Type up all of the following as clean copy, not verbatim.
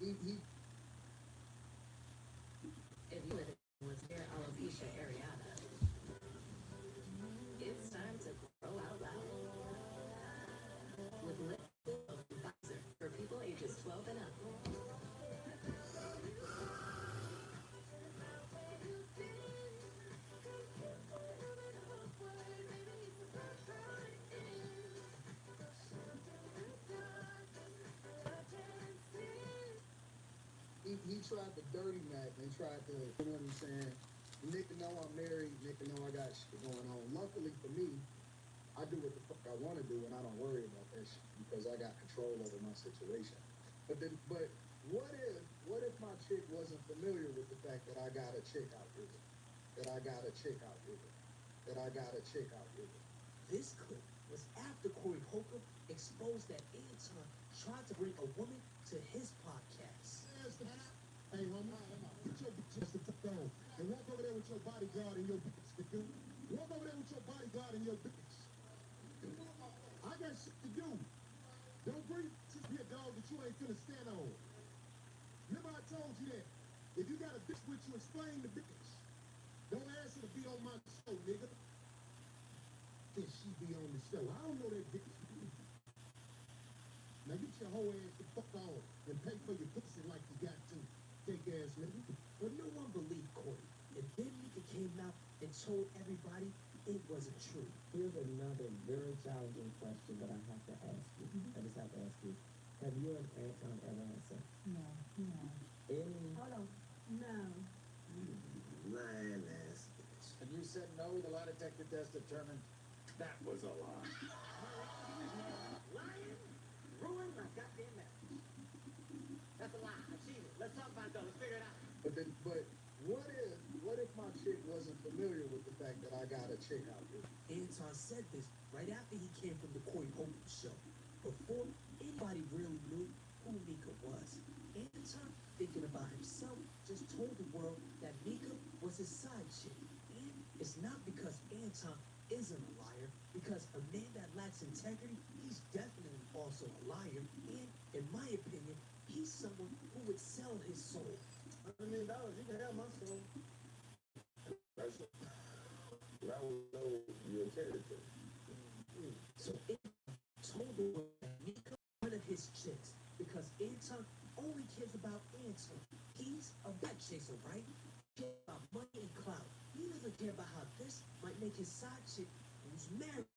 he If you live in was near alopecia areata, it's time to grow out loud with lip glow from Pfizer for people ages 12 and up. he tried to dirty Mac and tried to, you know what I'm saying? Nigga know I'm married, nigga know I got shit going on. Luckily for me, I do what the fuck I want to do and I don't worry about that shit because I got control over my situation. But what if my chick wasn't familiar with the fact that I got a chick out here? That I got a chick out here? That I got a chick out here? This clip was after Corey Holcomb exposed that Anton tried to bring a woman to his podcast. Hey, homie, get your bitch just the fuck on and walk over there with your bodyguard and your bitch, nigga. Walk over there with your bodyguard and your bitch. I got shit to do. Don't bring to be a dog that you ain't finna stand on. Remember I told you that. If you got a bitch with you, explain the bitch. Don't ask her to be on my show, nigga. Then she be on the show. I don't know that bitch. Now get your whole ass the fuck on and pay for your pussy like you got to. Take ass nigga. But no one believed Corey. And then Mika came out and told everybody it wasn't true. Here's another very challenging question that I have to ask you. I just have to ask you. Have you and Anton ever had sex? No, no. Any? Hold on. No. Lying ass bitch. And you said no, the lie detector test determined that was a lie. Lying? Ruined my goddamn marriage. That's a lie. I cheated. Let's talk about it though. Let's figure it out. But what if my chick wasn't familiar with the fact that I got a chick out here? Anton said this right after he came from the Corey Holcomb show. Before anybody really knew who Mika was. Anton, thinking about himself, just told the world that Mika was his side chick. And it's not because Anton isn't a liar, because a man that lacks integrity, he's definitely also a liar. And in my opinion, he's someone who would sell his soul. $100 million, you can have my soul. I would know your character. So Anton told the world that Mika was one of his chicks because Anton only cares about Anton. He's a bad chaser, right? He cares about money and clout. He doesn't care about how this might make his side chick who's married,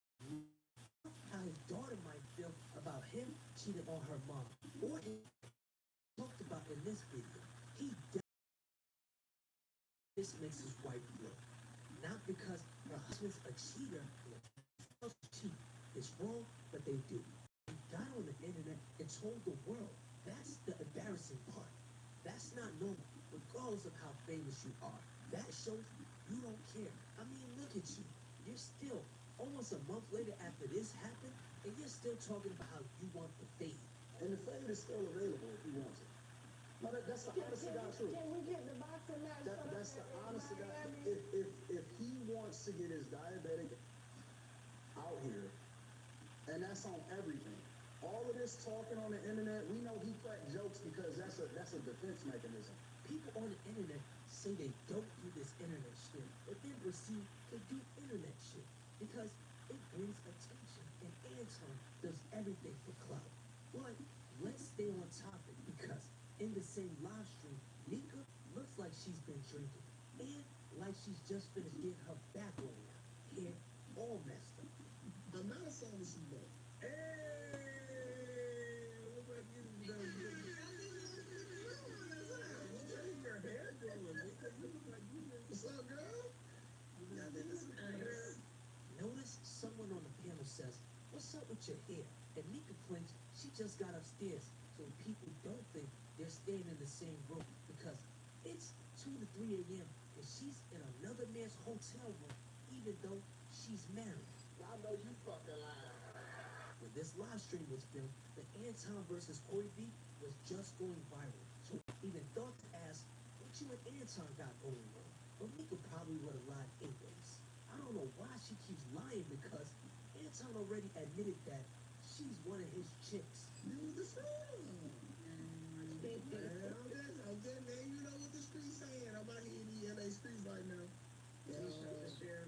how his daughter might feel about him cheating on her mom, or he talked about in this video. He this makes his wife feel. Not because her husband's a cheater, or cheat. It's wrong, but they do. He got on the internet and told the world. That's the embarrassing part. That's not normal, regardless of how famous you are. That shows you don't care. I mean, look at you. You're still, almost a month later after this happened, and you're still talking about how you want the fade. And the fade is still available if he wants it. No, that's the honest to God truth. Can we get the boxing match? That's the honest to God truth. If he wants to get his diabetic out here, and that's on everything. All of this talking on the internet, we know he cracked jokes because that's a defense mechanism. People on the internet say they don't do this internet shit, but then proceed to do internet shit because it brings attention, and Anton does everything for clout. But let's stay on topic because in the same live stream, Mika looks like she's been drinking and like she's just finished getting her back on now. Hair all messed up. I'm not saying this is bad. What's up, girl? Notice someone on the panel says, "What's up with your hair?" And Mika claims she just got upstairs so people don't think they're staying in the same room because it's 2 to 3 a.m. and she's in another man's hotel room even though she's married. I know you fucking lying. When this live stream was filmed, the Anton versus Corey beef was just going viral. So I even thought to ask what you and Anton got going on. But Mika probably would have lied anyways. I don't know why she keeps lying because Anton already admitted that she's one of his chicks. You the same. I'm just letting you know what the streets saying. I'm out here in the LA streets right now. Yeah, the sheriff.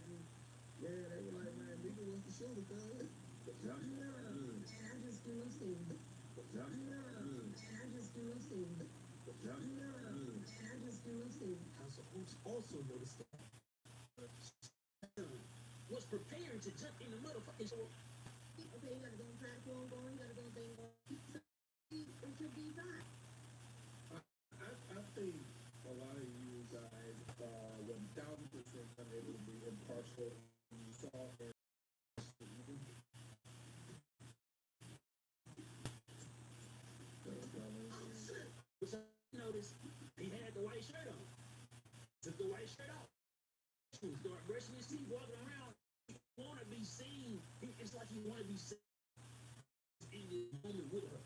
Yeah, they were like, man, nigga was the shooter, cuz. And I just do nothing. And I just do nothing. And I just do nothing. Council Hoops also noticed that was preparing to jump in the motherfucking show. Okay, you gotta go platform going, you gotta go thing going. It should be fine. I think a lot of you guys are 1,000% unable to be impartial. You saw it. Notice he had the white shirt on. Took the white shirt off. Start brushing his teeth, walking around. He wanna be seen. It's like he wanna be seen in the moment with her.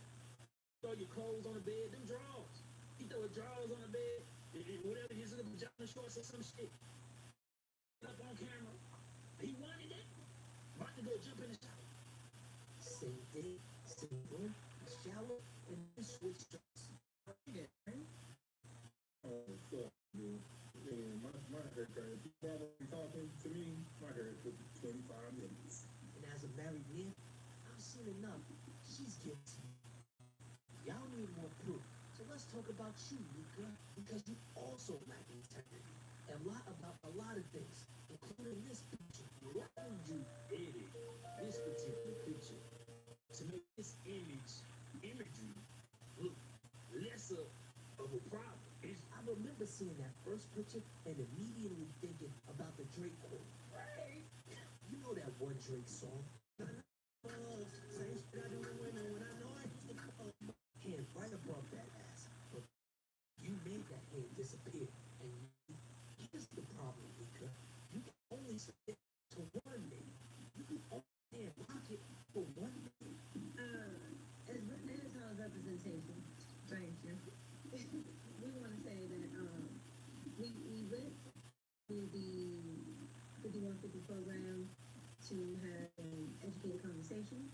Throw your clothes on the bed, them drawers. He throw his drawers on the bed, and whatever his little pajama shorts or some shit. Up on camera. He wanted it. About to go jump in the shower. Same day, same room, shower, and then switch dress. Oh, fuck, dude. Man, my haircut. If you bother talking to me, my hair took 25 minutes. And as a married man, I've seen enough. She's guilty. Y'all need more proof. So let's talk about you, Mika, because you also lack integrity. And lie about a lot of things, including this picture. Why would you edit this particular picture to make this imagery look lesser of a problem? I remember seeing that first picture and immediately thinking about the Drake quote. Right. You know that one Drake song? Same shit I do to women when I know I used to call. Hand right above that ass. But you made that hand disappear. And here's the problem, Mika. You can only submit to one man. You can only hand pocket for one man. It's called representation. Thank you. We want to say that we went to the 5150 program to have an educated conversation.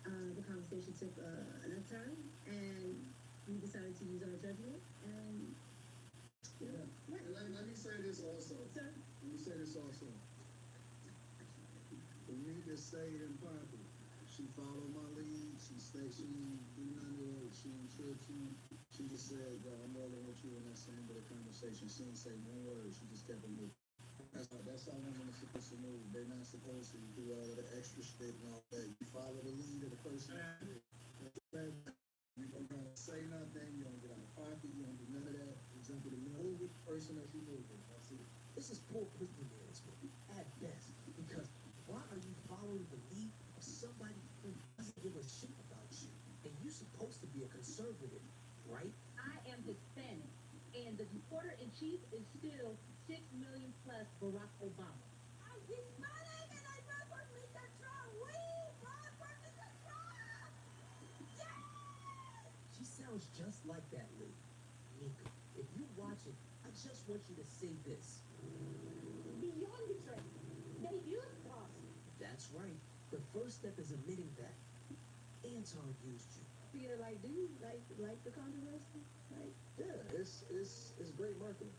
The conversation took enough time, and we decided to use our judgment. And Let me say this also. Sir? Let me say this also. Amika stayed in pocket. She followed my lead. She stayed. She didn't do none of it. She didn't trip. She just said, "Yo, I'm rolling with you in that same bit of conversation." She didn't say one word. She just kept it moving. That's how women are supposed to move. They're not supposed to do all of the extra shit and all that. You follow the lead of the person. You don't gotta say nothing. You don't get out of pocket. You don't do none of that. You jump in the middle with the person that you move with. That's it. This is poor pussy management at best. Because why are you following the lead of somebody who doesn't give a shit about you? And you're supposed to be a conservative, right? I am Hispanic, and the reporter-in-chief is still 6 million plus Barack Obama. I'm Hispanic, and I vote for Mr. Trump. We vote for Mr. Trump! She sounds just like that lady. Mika, if you watch it, I just want you to say this. Beyond betrayal, they used us. That's right. The first step is admitting that Anton used you. feel like, do you like the controversy? Like, Yeah, it's great marketing.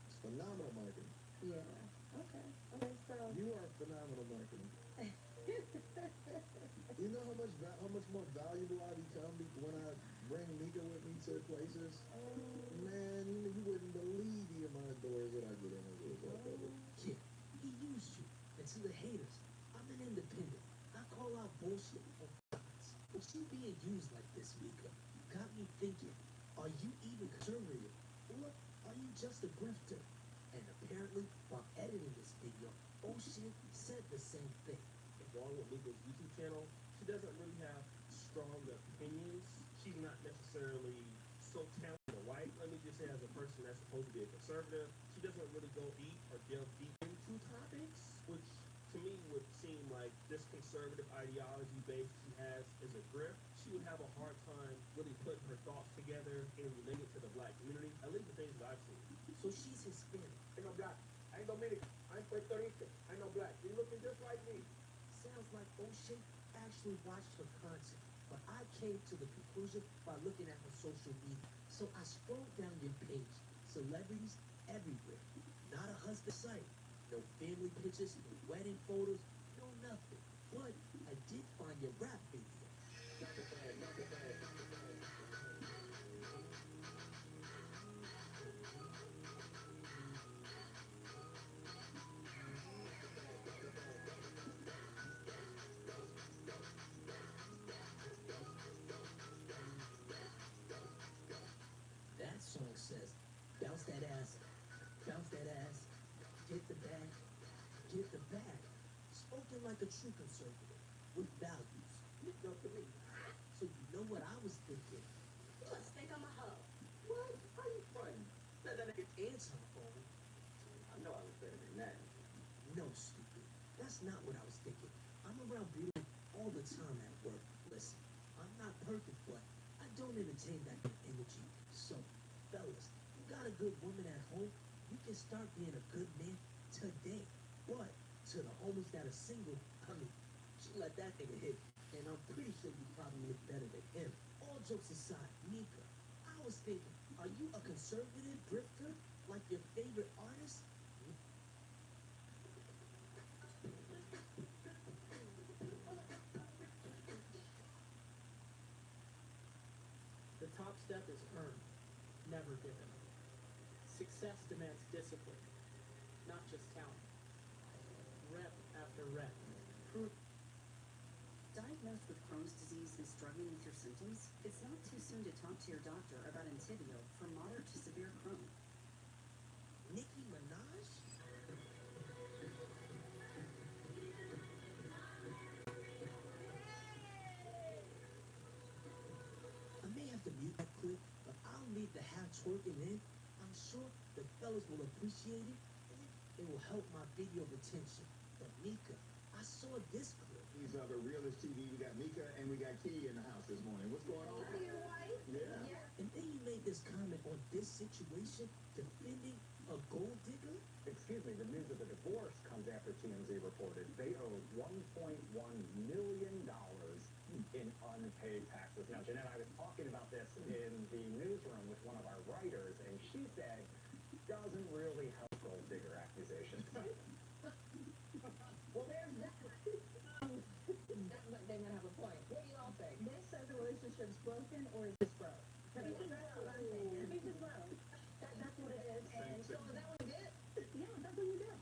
It's phenomenal marketing. yeah. Okay. So You are phenomenal marketing. You know how much more valuable I become when I bring Mika with me to places? Man, you wouldn't believe the amount of doors that I get in as a result of it. Yeah, he used you. And to the haters, I'm an independent. I call out bullshit on facts. But you being used like this, Mika, got me thinking, are you even conservative? Or are you just a grifter? And apparently, while editing this video, Ocean said the same thing. Wrong with Mika's YouTube channel, she doesn't really have strong opinions. She's not necessarily so talented or white. Let me just say, as a person that's supposed to be a conservative, she doesn't really go deep or delve deep into topics, which to me would seem like this conservative ideology base she has is a grift. She would have a hard time really putting her thoughts together and relating to the black community, at least the things that I've seen. So she's Hispanic. I know black. I ain't Dominican. I ain't Puerto Rican. I know black. You looking just like me. Sounds like Ocean actually watched her content, but but I came to the conclusion by looking at her social media. So I scrolled down your page. Celebrities everywhere. Not a husband sight. No family pictures, no wedding photos, no nothing. But I did find your rap video. That song says, bounce that ass, get the bag, get the bag. Spoken like a true conservative with values. Look up to me. So you know what I was thinking? Let's think I'm a hoe. What? How you fronting? That ain't Anton phone. I know I was better than that. No, stupid. That's not what I was thinking. I'm around beauty all the time at work. Listen, I'm not perfect, but I don't entertain that kind of energy. So, fellas, you got a good woman at home, you can start being a good man today. But to the homies that are single, I mean, she let that nigga hit, and I'm pretty sure you probably look better than him. All jokes aside, Mika, I was thinking, are you a conservative drifter like your favorite artist? The top step is earned, never given. Success demands discipline, not just talent. Rep after rep. Proof. Diagnosed with Crohn's disease and struggling with your symptoms, it's not too soon to talk to your doctor about Entyvio for moderate to severe Crohn. Nicki Minaj? I may have to mute that clip, but I'll leave the half twerking in. I'm sure the fellas will appreciate it, and it will help my video retention. But Mika, I saw this clip. These are the realest TV. We got Mika and we got Key in the house this morning. What's going on? Your wife? Yeah. And then you made this comment on this situation, defending a gold digger? Excuse me, the news of the divorce comes after TMZ reported they owe $1.1 million in unpaid taxes. Now, Jeanette, I was talking about this in the newsroom with one of our writers, and she said, doesn't really help gold digger accusations. Well, there's that. They're gonna have a point. What do you all think? They said the relationship's broken or is this broke? It's just broke. That's what it is. And so is that what you did? Yeah, that's what you did.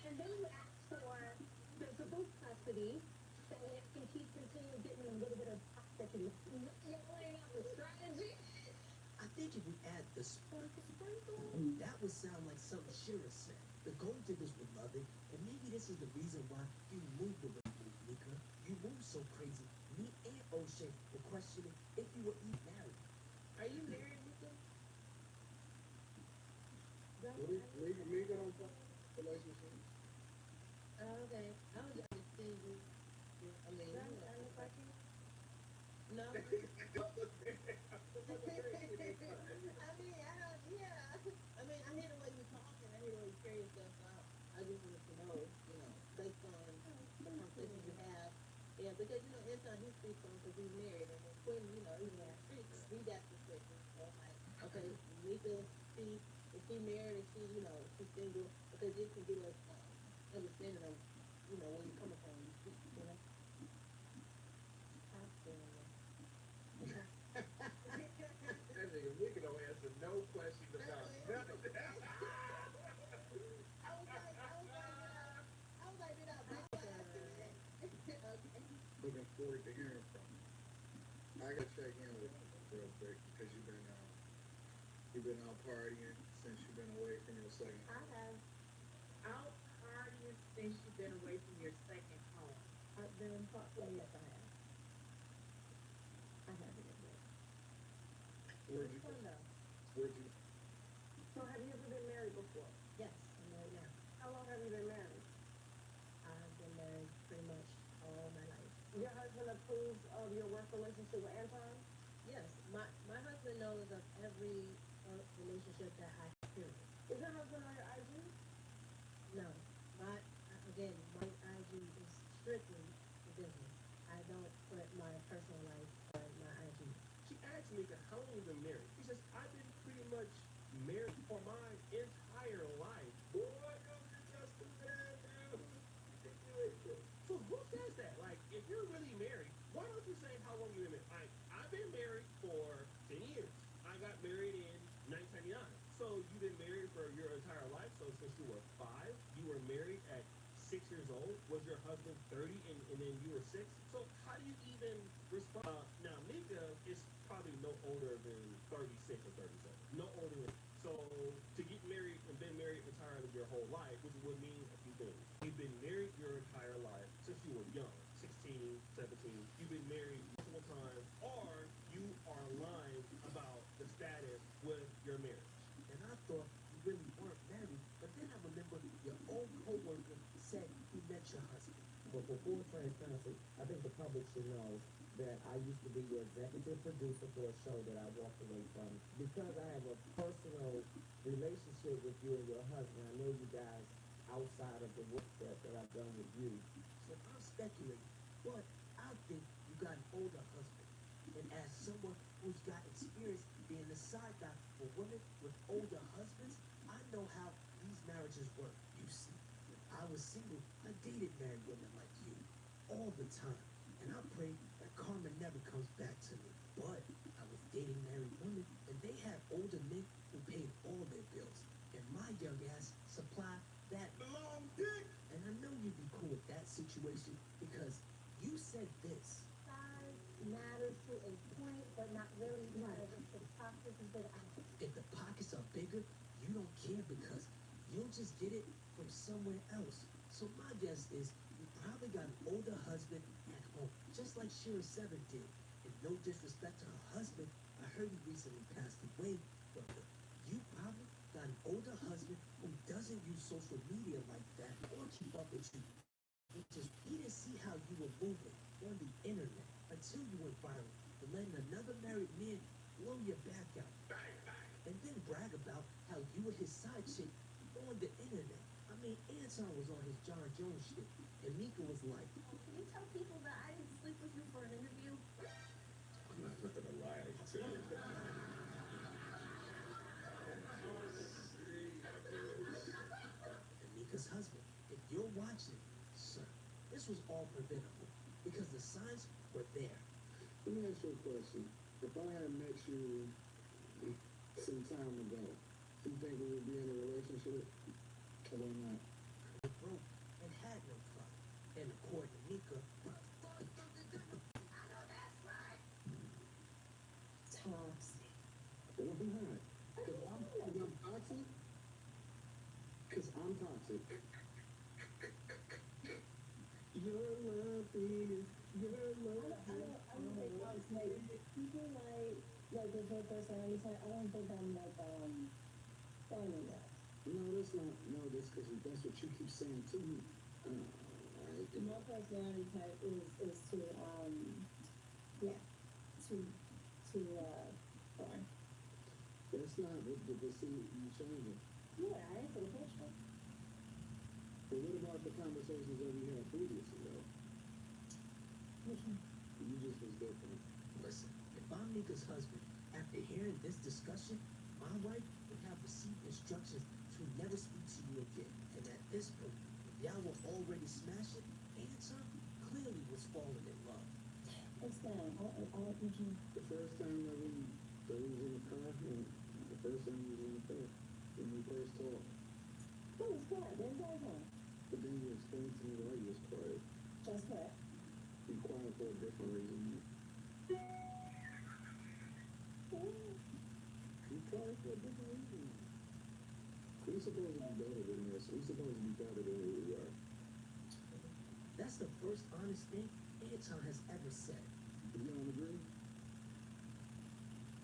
And then you asked for both custody, so it can keep continuing getting a little bit of custody. You're laying out the strategy. I think if we add the sparkle, that would sound like something Shira said. The gold diggers would love it, and maybe this is the reason why you moved the way you moved, Mika. You moved so crazy. Me and O'Shea were questioning if you were even married. Are you married, Mika? Mika don't fuck relationship. Okay. I was just thinking. I mean, no. I mean, I hear the way you're talking. I hear the way you carry yourself out. I just wanted to know, based on the conversation you have. Yeah, because, Anton, he speaks on because he's married. And then Quinn, even has streets. He got perspective. Like, okay, Mika, if she married and she's single, because this can give us understanding of, where you're coming from. That nigga Mika don't answer no questions about nothing. Looking forward to hearing from you. I gotta check in with you real quick because you've been out partying since you've been away from your second. I have out partying since you've been away from your second home. I've been partying, yes, I have. I have it. Where'd you? Fun though. Where'd you? So have you ever been married before? Yes, I'm married now. How long have you been married? I've been married pretty much all my life. Your husband approves of your work relationship with Anton? Yes, my husband knows of every relationship that I have, period. Is your husband on your IG? No, my IG is strictly for business. I don't put my personal life asked Mika, how long have you been married? He says, I've been pretty much married for my entire life. Boy, don't you just do that, dude. So who says that? Like, if you're really married, why don't you say how long you've been married? I've been married for 10 years. I got married in 1999. So you've been married for your entire life. So since you were 5, you were married at 6 years old. Was your husband 30 and then you were 6? So how do you even respond? Now, Mika is probably no older than 36 or 37. No older than. So to get married and been married entirely your whole life would mean a few things. You've been married your entire life since you were young, 16, 17. You've been married multiple times, or you are lying about the status with your marriage. And I thought you really weren't married, but then I remember your old co-worker said he met your husband. But for full transparency, I think the public should know that I used to be your executive producer for a show that I walked away from. Because I have a personal relationship with you and your husband, I know you guys outside of the work that I've done with you. So I'm speculating, but I think you got an older husband. And as someone who's got experience being the side guy for women with older husbands, I know how these marriages work. You see, when I was single, I dated married women like you all the time. And I pray that karma never comes back to me. But I was dating married women, and they had older men who paid all their bills. And my young ass supplied that long dick. And I know you'd be cool with that situation because you said this. Size matters to a point, but not really because if the pockets is bigger. If the pockets are bigger, you don't care because you'll just get it from somewhere else. So my guess is you probably got an older husband at home, just like Shira Seven did. And no disrespect to her husband, I heard he recently passed away, but you probably got an older husband who doesn't use social media like that or keep up with you. He didn't see how you were moving on the internet until you went viral and letting another married man blow your back out. And then brag about how you were his side chick on the internet. I mean, Anton was on his John Jones shit, and Mika was like, Can you tell people that I didn't sleep with you for an interview? I'm not gonna lie to you. and Mika's husband, if you're watching, sir, this was all preventable because the signs were there. Let me ask you a question. If I had met you some time ago, do you think we would be in a relationship? Or not? They broke and had no fun. And according to Mika, Toxic. Well, I'm not. Because I'm toxic. Because I'm toxic. Your love is, your love I don't think I'm like, people like with her personality type, I don't think I'm like, fun enough. No, that's not. No, that's because that's what you keep saying to me. Alright. My personality type is to, yeah, fun. That's not. But see, you changing. Yeah, I ain't for the picture. But what about the conversations that we had previously, though? Which one? You just was different. listen, if I'm Mika's husband, after hearing this discussion, my wife would have received instructions to never speak to you again. And at this point, if y'all were already smashing, Anton clearly was falling in love. It's down. I which one? The first time that we was in the car, the first time we was in the car, when we first talked. Oh, it's quiet. The entire time. But then you explained to me why you was quiet. Just quiet. Be quiet for a different reason. Be quiet for a different reason. We supposed to be better than this. We supposed to be better than who we are. That's the first honest thing Anton has ever said. You don't agree?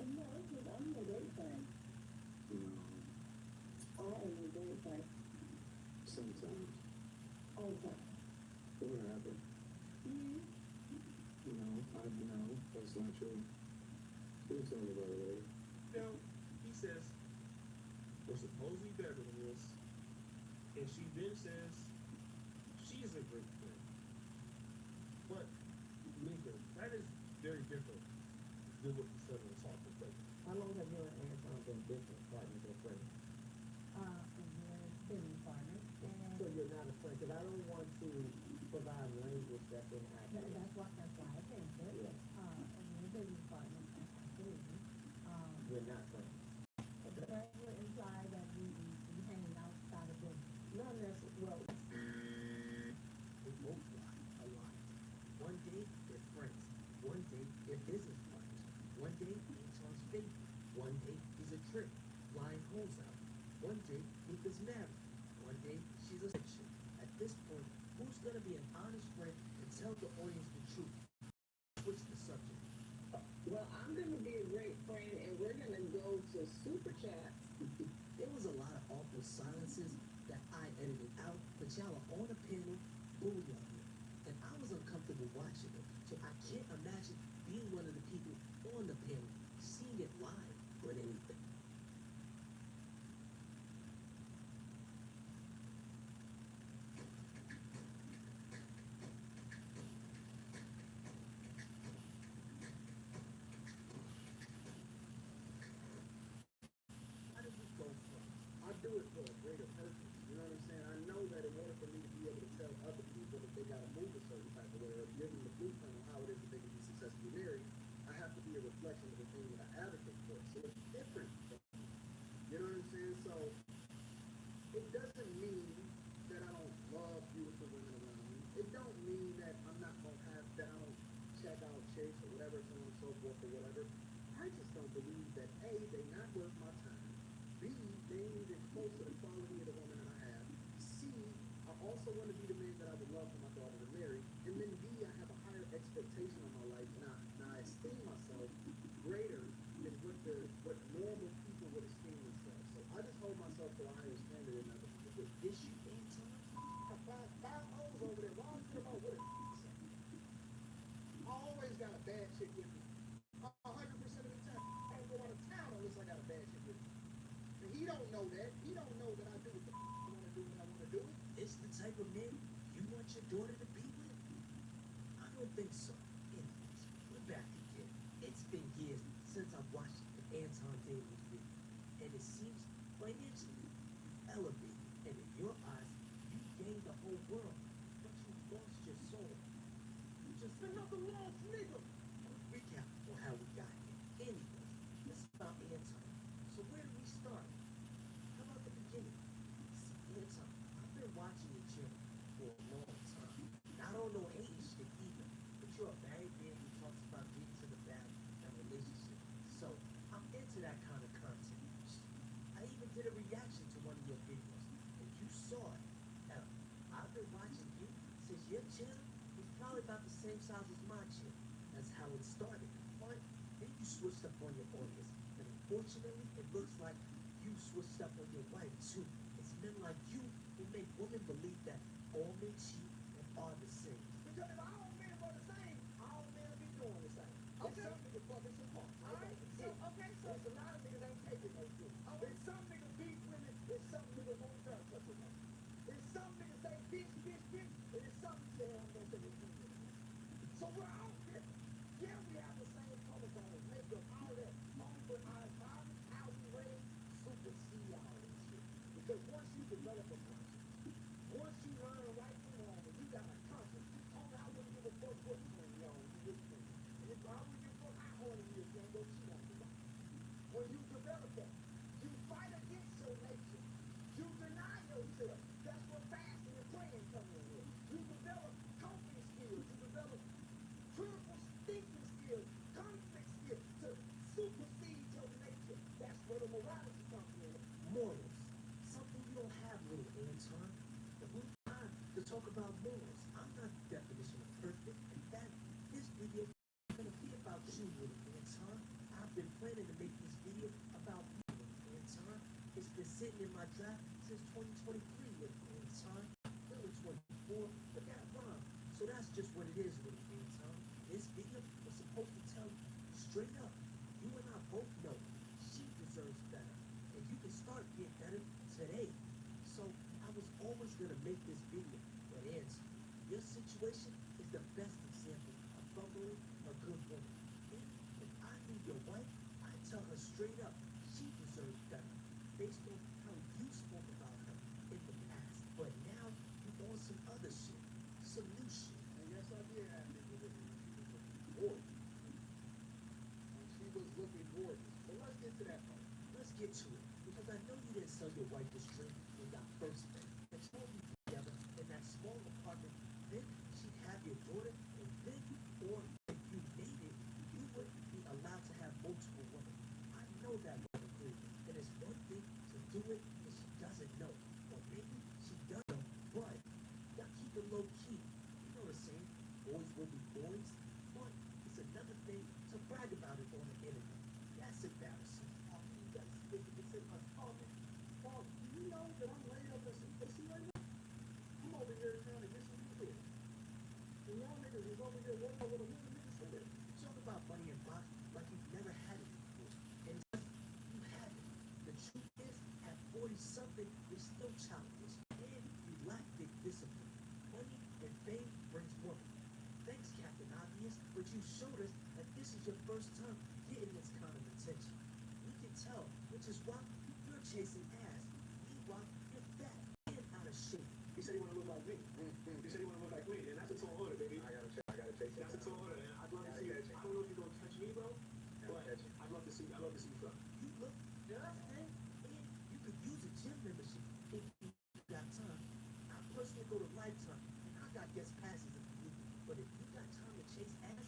No, because I'm a great friend. No. I am a great friend. Sometimes. All the time. What happened? Mm-hmm. No, that's not true. We'll tell me about it later. Now, he says, we're supposed to be better than this. And she then says, she is a great friend. But, Mika, that is very different than what you said on the talk One day, Mika's married. One day, she's a fiction. At this point, who's gonna be an honest friend and tell the audience the truth? Switch the subject. Well, I'm gonna be a great friend, and we're gonna go to Super Chats. There was a lot of awkward silences that I edited out, but y'all are on a panel booyah here. And I was uncomfortable watching it, so I can't imagine being one of the people on the panel, seeing it live, or anything. How did we go from? I do it for a greater purpose. You know what I'm saying? I know that in order for me to be able to tell other people that they gotta move a certain type of way or give them the blueprint on how it is that they can be successfully married, I have to be a reflection of the thing that I advocate for. So it's different from me. You know what I'm saying? So it doesn't mean that I don't love beautiful women around me. It don't mean that I'm not gonna have that I don't check out chicks or whatever, so on and so forth or whatever. I just don't believe that A, they not worth my time. B, they ain't even close to the quality of the woman that I have. C, I also want to be the man that I would love for my daughter to marry. And then D, I have a higher expectation of my life, and I esteem myself greater than what normal people would esteem themselves. So I just hold myself to a higher standard than other people. Is you Anton? Five O's over there. Why don't you care about what it say? I always got a bad chick with me. 100% of the time. I don't go out of town unless I got a bad chick with me. And he don't know that. He don't know that I do what I want to do when I want to do it. It's the type of man you want your daughter to be with? I don't think so. Anyways, we're back again. It's been years since I've watched an Anton Davis video, and it seems financially elevated, and in your eyes, you gained the whole world, but you lost your soul. You just another lost nigga. Quick recap on how we got here. Anyways, let's about Anton. So where do we start? How about the beginning? See, Anton, I've been watching your channel for a long time. I don't know hating shit either, but you're a married man who talks about getting to the bad and relationship. So I'm into that kind of content. I even did a reaction to one of your videos, and you saw it. Hell, I've been watching you since your channel was probably about the same size as my channel. That's how it started. But then you switched up on your audience, and unfortunately, it looks like you switched up on your wife too. It's men like you who make women believe that all men cheat and are the same. Because if all men were the same, all men would be doing the same. I'm some niggas fucking some parts. Alright? So, okay, so there's a lot of niggas ain't taking no shit. There's some niggas beat women, there's some niggas won't touch a woman. There's some niggas say bitch, bitch, bitch, and there's some say I'm gonna say this. So we're all different. Yeah, we have the same chromosomes, makeup, all that. Only with our environment, how we raise, supersede all this shit. Because once you develop a conscience, once you learn right from wrong, and you got a conscience, I wouldn't give a fuck what one y'all you with me. And if I wouldn't give a fuck how old he is, you ain't go cheat on me. When you develop that, you fight against your nature. You deny yourself. That's what fasting and praying come in with. You develop coping skills. You develop critical thinking skills, conflict skills to supersede your nature. That's where the morality comes in. Morals. Something you don't have, little Anton. And who's time to talk about morals? I'm not the definition of perfect. In fact, this video is going to be about you, little Anton. I've been planning to make this video about you, little Anton. It's been sitting in my draft since 2023, little Anton. Feeling 24, but that rhyme. So that's just what it is, little Anton. This video was supposed to tell you straight up, you and I both know she deserves better. And you can start getting better today. So I was always gonna make this video, but Anton, your situation is the best example of bumbling a good woman. And if I knew your wife, I'd tell her straight up, she deserves better, based on how you spoke about her in the past. But now you're on some other shit, some new shit. And yes, I did have niggas with me when she was looking gorgeous. But let's get to that part. Let's get to it, because I know you didn't sell your wife this drink when y'all first met. And told you together in that small apartment, then she'd have no challenges, and you lack big discipline. Money and fame brings woman. Thanks, Captain Obvious, but you showed us that this is your first time getting this kind of attention. We can tell, which is why you're chasing ass. Meanwhile, you're fat and out of shape. He said he want to look like me. He said he want to look like me, and that's a tall order, baby. I gotta chase That's a tall order, and I'd love to see. I don't know if you're gonna catch me, bro, but I'd love to see. I'd love to see you try. You look good, man, and you could use a gym membership if you got time. I personally go to Lifetime, and I got guest passes if you need. But if you got time to chase ass,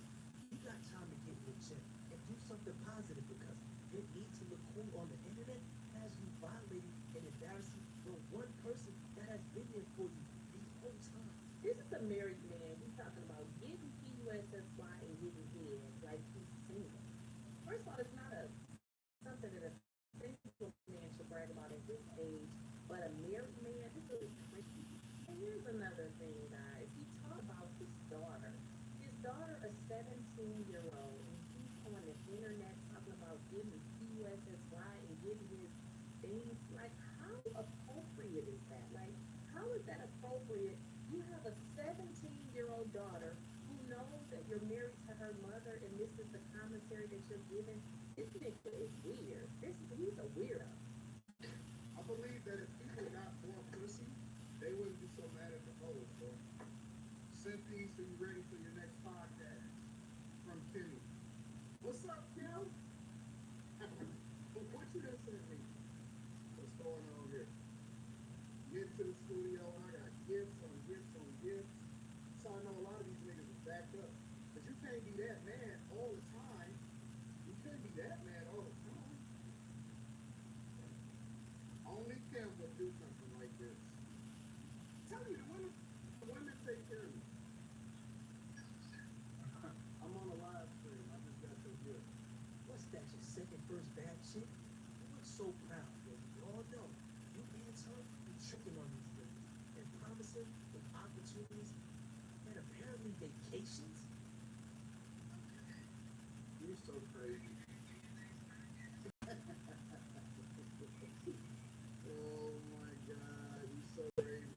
you got time to get in the gym and do something positive because your need to look cool on the internet has you violating and embarrassing the one person that has been there for you the whole time. This is a married man. He's talking about getting PUSSY and getting head like he's single. First of all, it's not something that a single man should brag about at his age, but a married man, this is tricky. And here's another thing, guys. He talked about his daughter. His daughter, a 17-year-old, and he's on the internet talking about getting PUSSY and getting his things. Like, how appropriate is that? Like, how is that appropriate? You have a 17-year-old daughter who knows that you're married to her mother, and this is the commentary that you're giving. This nigga is weird. He's a weirdo. I believe that if people got more pussy, they wouldn't be so mad at the hoes, bro. Send these so you ready for your next podcast from Kenny. What's up, Kim? What you done sent me? What's going on here? Get to the studio and I got gifts on gifts on gifts. So I know a lot of these niggas is backed up. But you can't be that mad all the time. You can't be that mad all the time. Only Kim would do something like this. Tell me, the women take care of me. I'm on a live stream. I just got so good. What's that, your second first bad chick? You look so proud, baby. We all know. You and her, you tricking on these women and promising them opportunities and apparently vacations. You're so crazy. Oh my God, you're so crazy.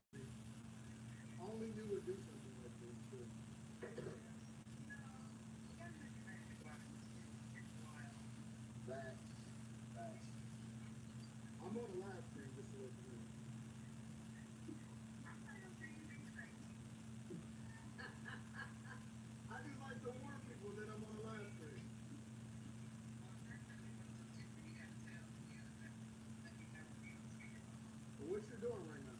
Only you would do something like this, too. Facts. Facts. I'm on a live stream just to let you know. I just like to warn people that I'm on a live stream. But what you doing right now?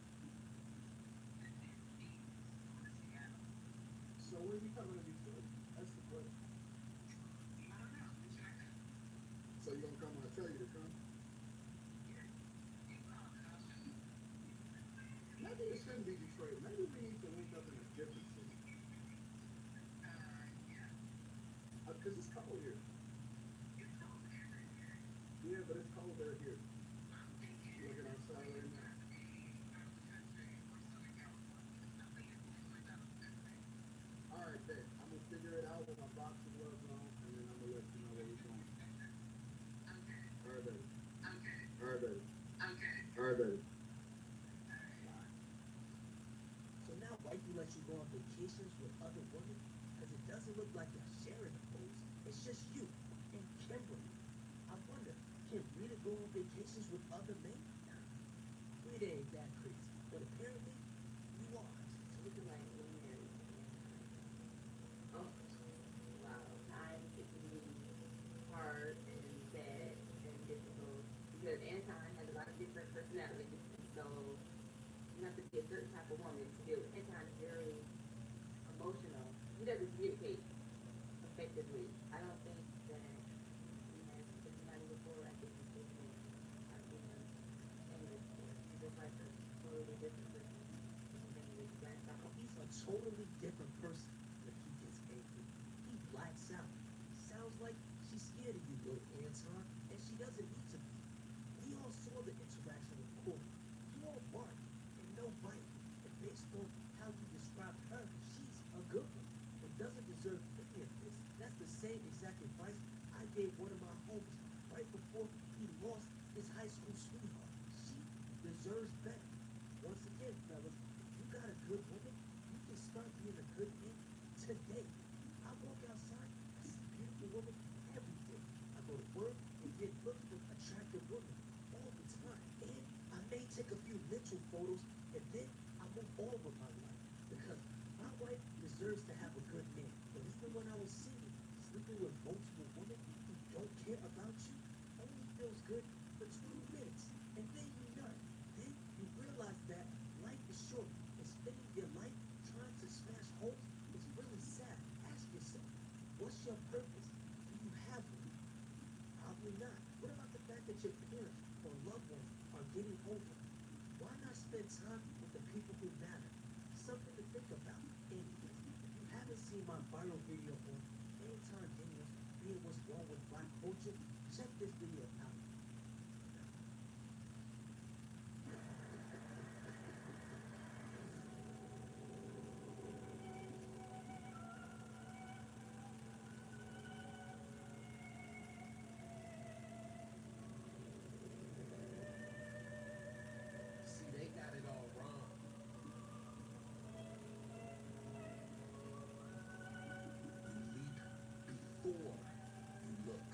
So when you coming to Detroit? That's the question. So you gonna come when I tell you to come? Maybe it shouldn't be Detroit. Maybe we need to link up in a different city. Because it's cold here. Yeah, but it's colder here. Looking outside right now. Alright, bet. I'm gonna figure it out with my boxing gloves on, and then I'm gonna let you know where we're going. Alright, baby. Alright, baby. Alright, baby. So now wife you let you go on vacations with other women? Because it doesn't look like you're sharing the post. It's just you and Kimberly. I wonder, can Rita go on vacations with other men? Rita ain't that crazy, but apparently you are. Looking like we're married. Oh, wow. I'm particularly hard and sad and difficult because Anton has a lot of different personalities, and so you have to be a certain type of woman to deal with. Anton is very emotional. He doesn't communicate effectively. I don't think that he has anybody before. I think he's just been English. He's just like a totally different person. He's a totally different person when he gets angry. He blacks out. Sounds like she's scared of you, little Anton, and she doesn't need to be. We all saw the interaction with Corey. You all bark and no bite. And based on how you described her, she's a good one and doesn't deserve any of this. That's the same exact advice I gave one of my homies right before he lost his high school sweetheart. She deserves better. photos, and then I move on with my life. Because my wife deserves to have a good man. But even when I was single, sleeping with multiple women who don't care about you only feels good for 20 minutes. And then you nut. Then you realize that life is short, and spending your life trying to smash holes is really sad. Ask yourself, what's your purpose? Do you have one? Probably not. What about the fact that your parents or loved ones are getting older? Why not spend time with the people who matter? Something to think about. And if you haven't seen my viral video on Anytime Daniels being what's wrong with Black culture, check this video out. See, they got it all wrong. You leap before you look.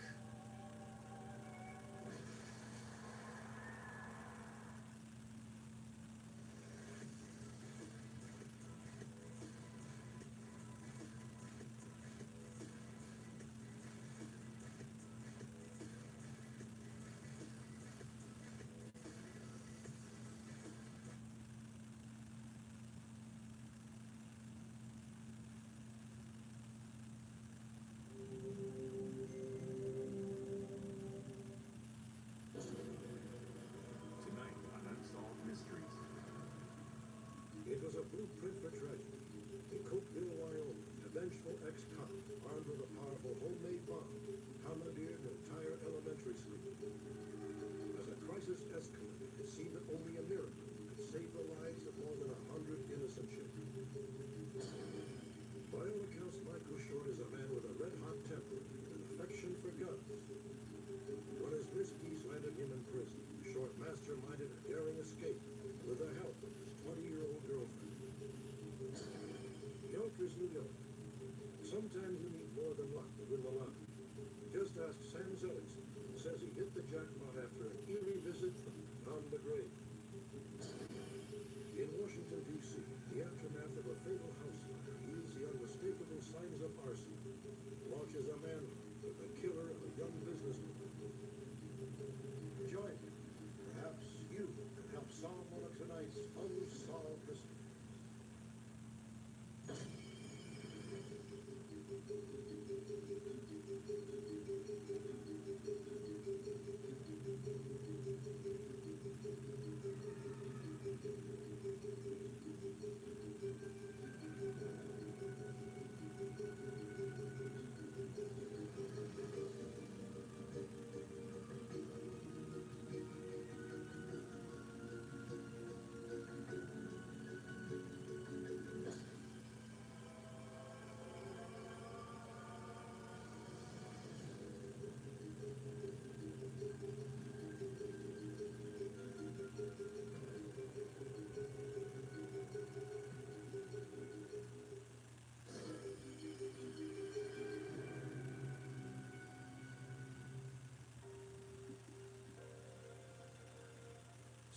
Tonight on Unsolved Mysteries. It was a blueprint for tragedy. In Cokeville, Wyoming, a vengeful ex-cop, armed with a powerful homemade bomb, commandeered an entire elementary school. As a crisis escalated, it seemed that only a miracle could save the lives of more than 100 innocent children. By all accounts, Michael Short is a man with a red-hot temper and an affection for guns. When his misdeeds landed him in prison, Short masterminded a daring escape with the help of his 20-year-old girlfriend. Yonkers, New York. Sometimes you need more than luck to win the lottery. Just ask Sam Zellingson, who says he hit the jackpot after an eerie visit from beyond the grave. In Washington, D.C., the aftermath of a fatal house fire yields the unmistakable signs of arson. Launches a manhunt with the killer of a young businessman. Join me. Perhaps you can help solve one of tonight's unsolved mysteries.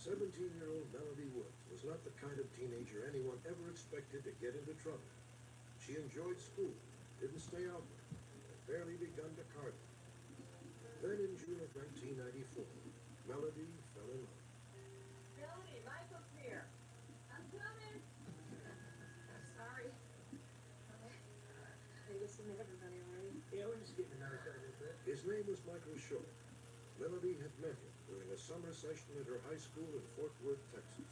Seventeen-year-old Melody Woods was not the kind of teenager anyone ever expected to get into trouble. She enjoyed school, didn't stay out late, and barely begun to card. Then in June of 1994, Melody fell in love. Melody, Michael's here. I'm coming. Sorry. They listen to everybody already. Yeah, we're just getting to know each other a bit. His name was Michael Short. Melody had met him during a summer session at her high school in Fort Worth, Texas.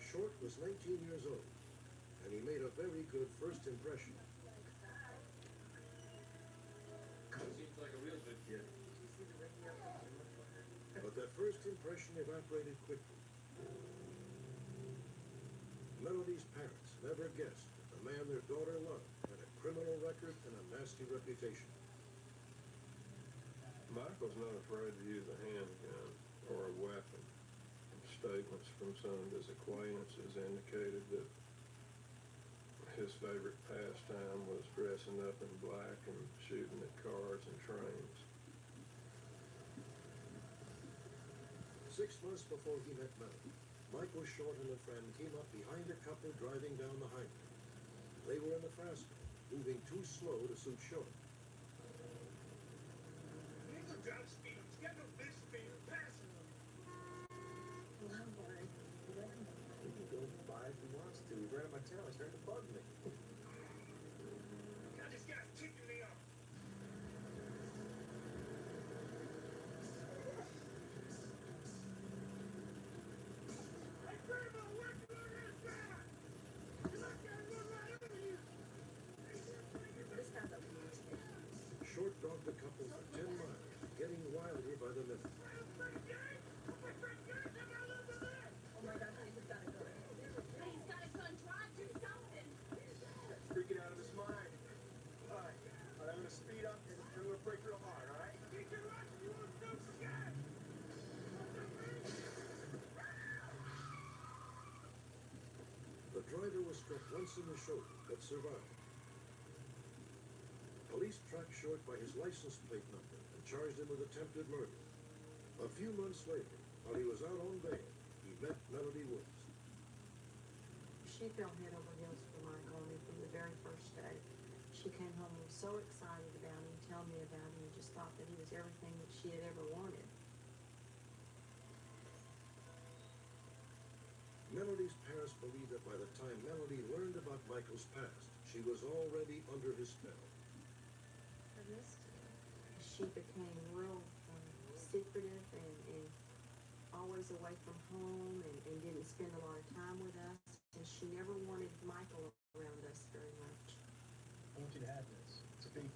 Short was 19 years old, and he made a very good first impression. Seems like a real good kid. Did you see the radio? But that first impression evaporated quickly. Melody's parents never guessed that the man their daughter loved had a criminal record and a nasty reputation. Michael's not afraid to use a handgun or a weapon. Statements from some of his acquaintances indicated that his favorite pastime was dressing up in black and shooting at cars and trains. 6 months before he met Melody, Michael Short and a friend came up behind a couple driving down the highway. They were in Nebraska, moving too slow to suit Short. You ain't gonna drive speed. You got no big speed. Passing them. Well, boy, He can go by if he wants to. He grabbed my tail. He's trying to bug me. God, this guy's kicking me off. Hey, Grandma, watch me on that side. You like that run right over you. this guy's a lunatic. Short dogged the couple for 10 miles, getting wilder by the minute. Oh my God, honey, he's got a gun. Hey, he's got a gun. Drive, do something. Freaking out of his mind. All right, I'm gonna speed up and I'm gonna break real hard, all right? The driver was struck once in the shoulder, but survived. Police tracked Short by his license plate number and charged him with attempted murder. A few months later, while he was out on bail, he met Melody Woods. She fell head over heels for Michael, and from the very first day, she came home and was so excited about him, telling me about him, and just thought that he was everything that she had ever wanted. Melody's parents believed that by the time Melody learned about Michael's past, she was already under his spell. She became real secretive and always away from home and didn't spend a lot of time with us. And she never wanted Michael around us very much. I want you to have this. It's a beep.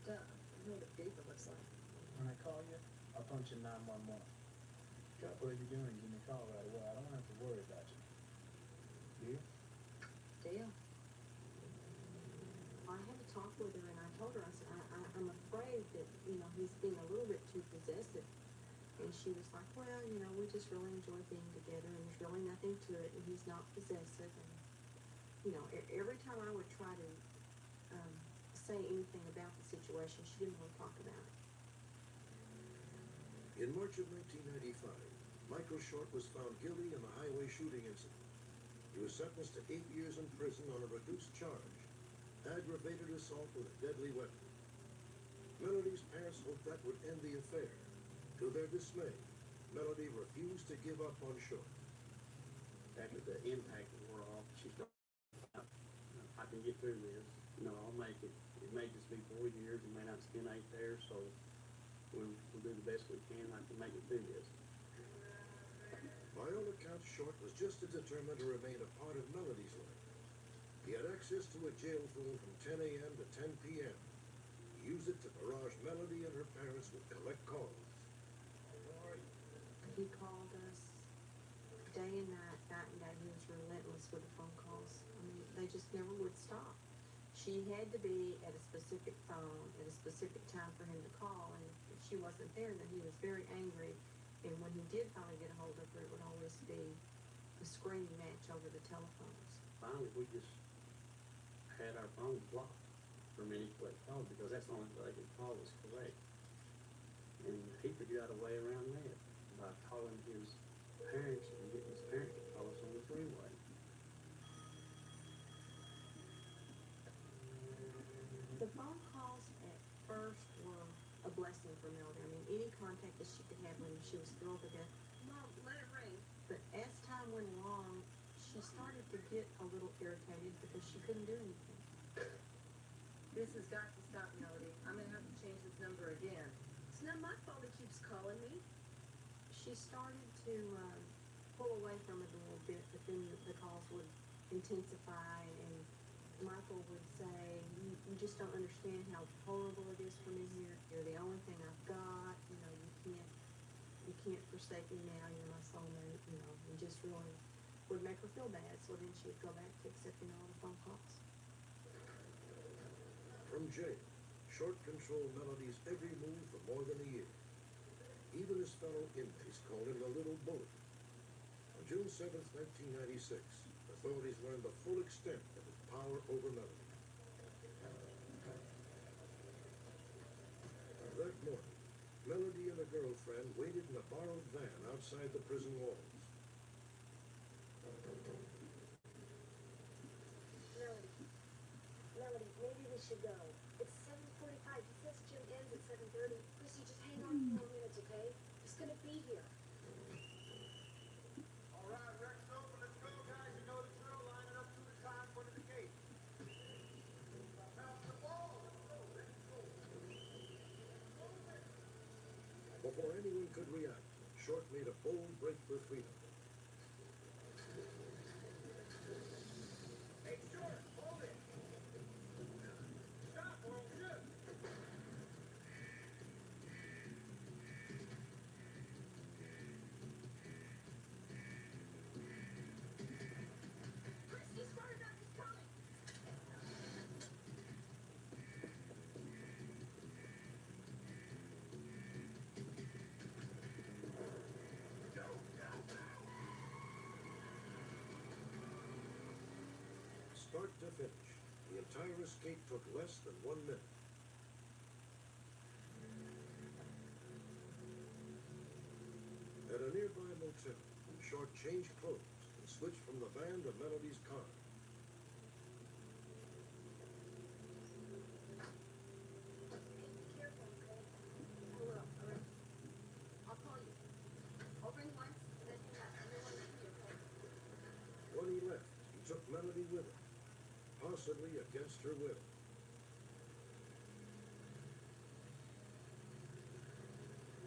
Duh, I know what a beeper looks like. When I call you, I'll punch in 911. Drop whatever you're doing, give me a call right away. I don't have to worry about you. You? Deal. I had to talk with her, and I told her, I said, I'm afraid that, he's being a little bit too possessive. And she was like, well, we just really enjoy being together, and there's really nothing to it, and he's not possessive. And, every time I would try to say anything about the situation, she didn't want to talk about it. In March of 1995, Michael Short was found guilty in the highway shooting incident. He was sentenced to 8 years in prison on a reduced charge, aggravated assault with a deadly weapon. Melody's parents hoped that would end the affair. To their dismay, Melody refused to give up on Short. After the impact wore off, she started, I can get through this. I'll make it. It may just be 4 years. It may not spend 8 there, so we'll do the best we can. I can make it through this. By all accounts, Short was just as determined to remain a part of Melody's life. He had access to a jail phone from 10 a.m. to 10 p.m. He used it to barrage Melody and her parents with collect calls. He called us day and night, night and day. He was relentless with the phone calls. They just never would stop. She had to be at a specific phone at a specific time for him to call, and if she wasn't there, then he was very angry. And when he did finally get a hold of her, it would always be a screaming match over the telephones. Finally, we just had our phones blocked from any collect calls because that's the only way they could call us correct. And he figured out a way around that by calling his parents and getting his parents to call us on the three-way. The phone calls at first were a blessing for Melody. Any contact that she could have when she was thrilled to death. Mom, let it ring. But as time went along, she started to get a little irritated because she couldn't do anything. This has got to stop, Melody. I'm gonna have to change this number again. It's not my fault he keeps calling me. She started to pull away from it a little bit, but then the calls would intensify, and Michael would say, you just don't understand how horrible it is for me here. You're the only thing I've got. You can't forsake me now. You're my soulmate. And just really would make her feel bad. So then she'd go back to accepting all the phone calls. From jail, Short controlled Melody's every move for more than a year. Even his fellow inmates called him the Little Bullet. On June 7th, 1996, authorities learned the full extent of his power over Melody. That morning, Melody and a girlfriend waited in a borrowed van outside the prison walls. should go. It's 7:45. He says gym ends at 7:30. Chrissy, just hang on for 4 minutes, okay? He's gonna be here. All right, Rex open. Let's go, guys. You know the drill. Lining up 2 at a time, front of the gate. Pass the ball. Let's go. Before anyone could react, Short made a bold break for freedom. Hey, Short, hold it. Stop or I'll shoot. Christy Spartak is coming. Start to finish, the entire escape took less than 1 minute. At a nearby motel, Short changed clothes and switched from the van to Melody's car. Be careful, okay? I will, all right? I'll call you. I'll ring once, then hang up, and then we'll leave you, okay? When he left, he took Melody with him, possibly against her will.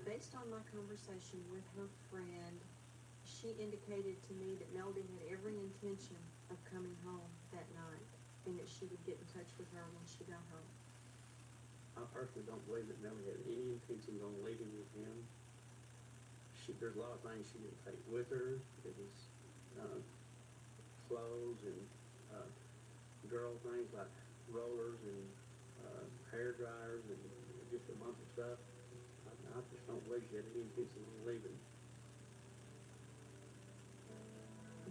Based on my conversation with her friend, she indicated to me that Melody had every intention of coming home that night and that she would get in touch with her when she got home. I personally don't believe that Melody had any intentions on leaving with him. There's a lot of things she didn't take with her. It was clothes and girl things like rollers and hair dryers and just a bunch of stuff. I just don't believe she had any intention on leaving.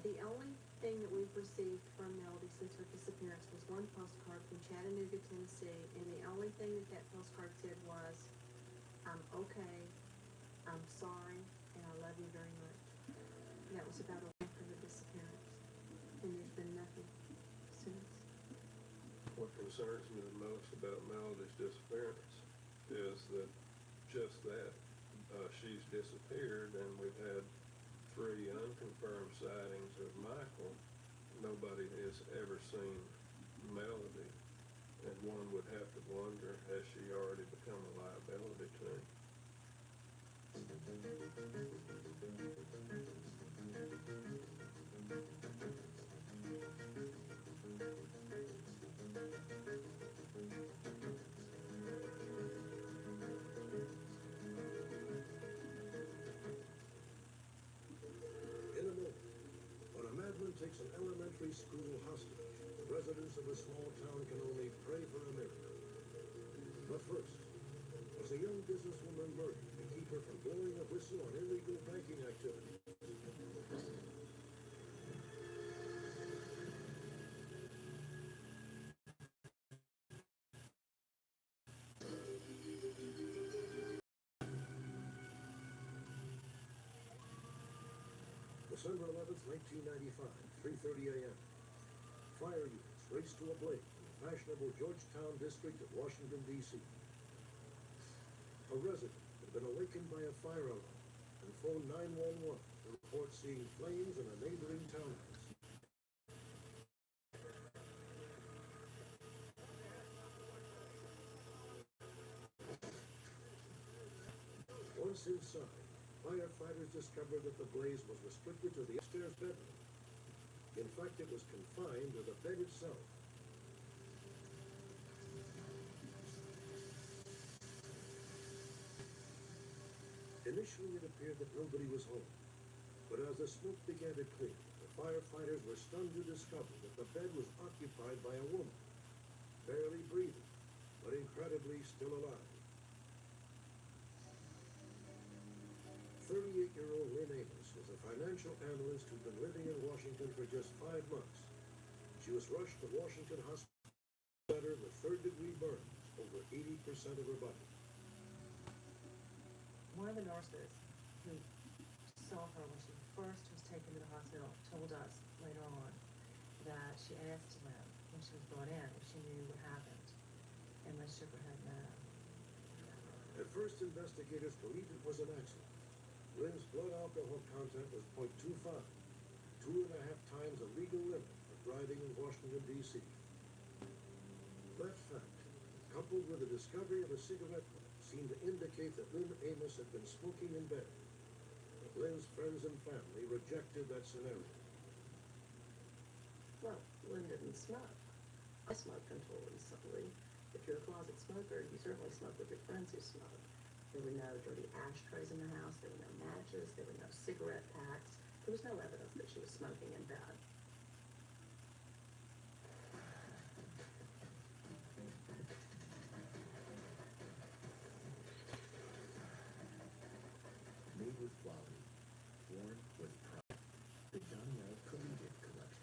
The only thing that we've received from Melody since her disappearance was one postcard from Chattanooga, Tennessee, and the only thing that postcard said was, "I'm okay, I'm sorry, and I love you very much." And that was about a week after her disappearance, and there's been nothing since. What concerns me the most about Melody's disappearance is that just that, she's disappeared, and we've had 3 unconfirmed sightings of Michael. Nobody has ever seen Melody, and one would have to wonder, has she already become a liability to him? In a moment, when a madman takes an elementary school hostage, the residents of a small town can only pray for a miracle. But first, was a young businesswoman murdered to keep her from blowing a whistle on illegal banking activity? December 11th, 1995, 3:30 a.m. Fire units raced to a blaze in the fashionable Georgetown district of Washington, D.C. A resident had been awakened by a fire alarm and phoned 911 to report seeing flames in a neighboring townhouse. Once inside, firefighters discovered that the blaze was restricted to the upstairs bedroom. In fact, it was confined to the bed itself. Initially, it appeared that nobody was home. But as the smoke began to clear, the firefighters were stunned to discover that the bed was occupied by a woman, barely breathing, but incredibly still alive. 38-year-old Lynn Amos was a financial analyst who'd been living in Washington for just 5 months. She was rushed to Washington Hospital with third-degree burns, over 80% of her body. One of the nurses who saw her when she first was taken to the hospital told us later on that she asked Lynn when she was brought in if she knew what happened. And they shook her head no. At first, investigators believed it was an accident. Lynn's blood alcohol content was 0.25, 2.5 times the legal limit for driving in Washington, D.C. That fact, coupled with the discovery of a cigarette butt, seemed to indicate that Lynn Amos had been smoking in bed. But Lynn's friends and family rejected that scenario. Well, Lynn didn't smoke. I smoked until recently. If you're a closet smoker, you certainly smoke with your friends who smoke. There were no dirty ashtrays in the house. There were no matches. There were no cigarette packs. There was no evidence that she was smoking in bed. Made with quality, worn with pride. The Johnny O. Collegiate Collection.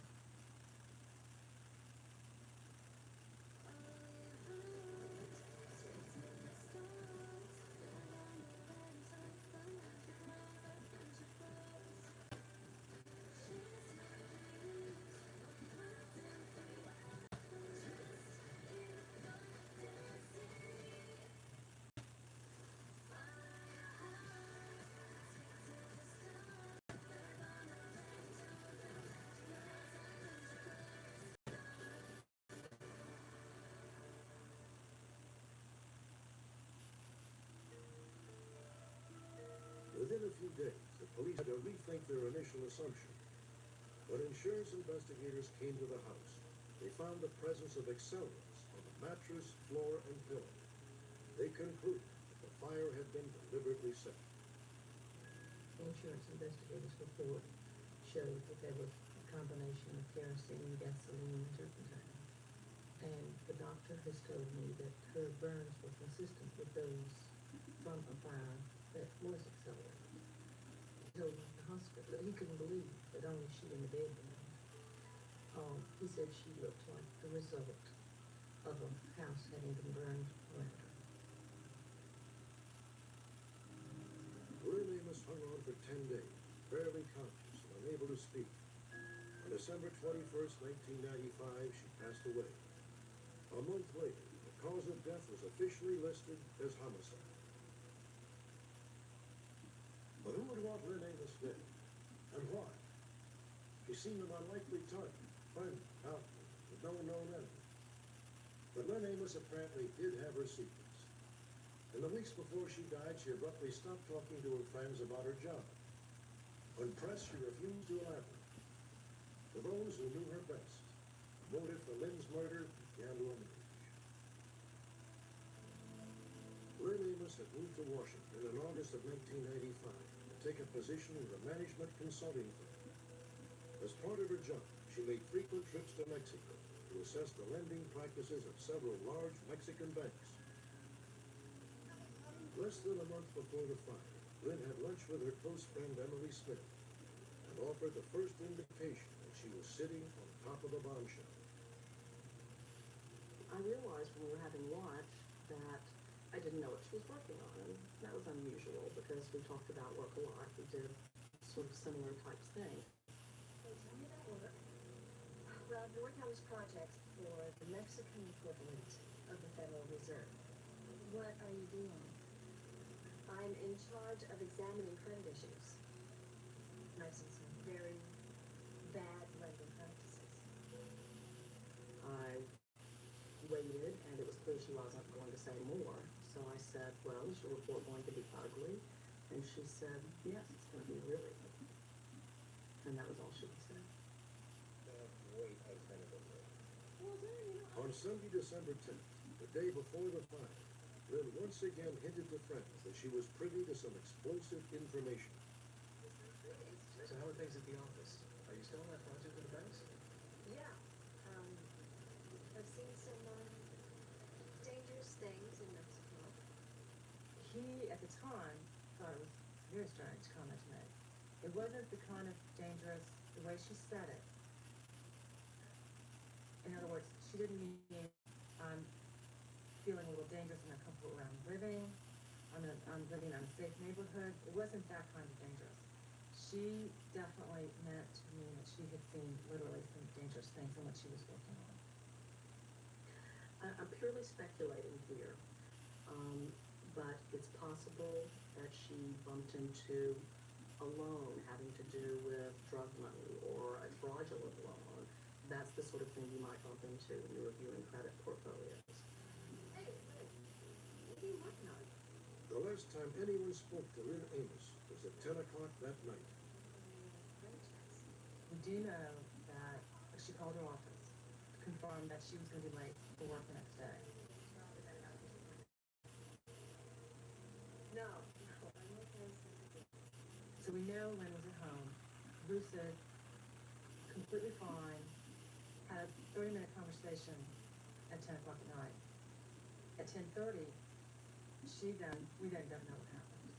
Within a few days, the police had to rethink their initial assumption. When insurance investigators came to the house, they found the presence of accelerants on the mattress, floor, and pillow. They concluded that the fire had been deliberately set. The insurance investigators' report showed that there was a combination of kerosene, gasoline, and turpentine. And the doctor has told me that her burns were consistent with those from a fire that was accelerated. He told me at the hospital that he couldn't believe that only she and the bed burned. He said she looked like the result of a house having been burned around her. Lynn Amos hung on for 10 days, barely conscious and unable to speak. On December 21st, 1995, she passed away. A month later, the cause of death was officially listed as homicide. But who would want Lynn Amos dead? And why? She seemed an unlikely target, friend, outfit, with no known enemy. But Lynn Amos apparently did have her secrets. In the weeks before she died, she abruptly stopped talking to her friends about her job. When pressed, she refused to elaborate. To those who knew her best, the motive for Lynn's murder began to emerge. Lynn Amos had moved to Washington in August of 1995 to take a position with a management consulting firm. As part of her job, she made frequent trips to Mexico to assess the lending practices of several large Mexican banks. Less than a month before the fire, Lynn had lunch with her close friend Emily Smith and offered the first indication that she was sitting on top of a bombshell. I realized when we were having lunch that I didn't know what she was working on, and that was unusual because we talked about work a lot. We did sort of similar types things. Hey, tell me about work. Well, I'm working on this project for the Mexican equivalent of the Federal Reserve. What are you doing? I'm in charge of examining credit issues. I've seen some very bad lending practices. I waited, and it was clear she wasn't going to say more. So I said, well, is your report going to be ugly? And she said, yes, it's going to be really ugly. And that was all she would say. On Sunday, December 10th, the day before the fire, Lynn once again hinted to friends that she was privy to some explosive information. So how are things at the office? Are you still on that project with the banks? Yeah. I've seen some dangerous things in Mexico. He, at the time, thought it was a very strange comment to make. It wasn't the kind of dangerous, the way she said it. In other words, she didn't mean I'm feeling a little dangerous and uncomfortable around living. I'm living in a safe neighborhood. It wasn't that kind of dangerous. She definitely meant to mean that she had seen literally some dangerous things in what she was working on. I'm purely speculating here, but it's possible that she bumped into a loan having to do with drug money or a fraudulent loan. That's the sort of thing you might bump into when you're reviewing credit portfolios. Hey, what are you working on? The last time anyone spoke to Lynn Amos was at 10 o'clock that night. We do know that she called her office to confirm that she was going to be late for work the next day. No. So we know Lynn was at home, lucid, completely fine, had a 30-minute conversation at 10 o'clock at night. At 10:30, we then don't know what happened.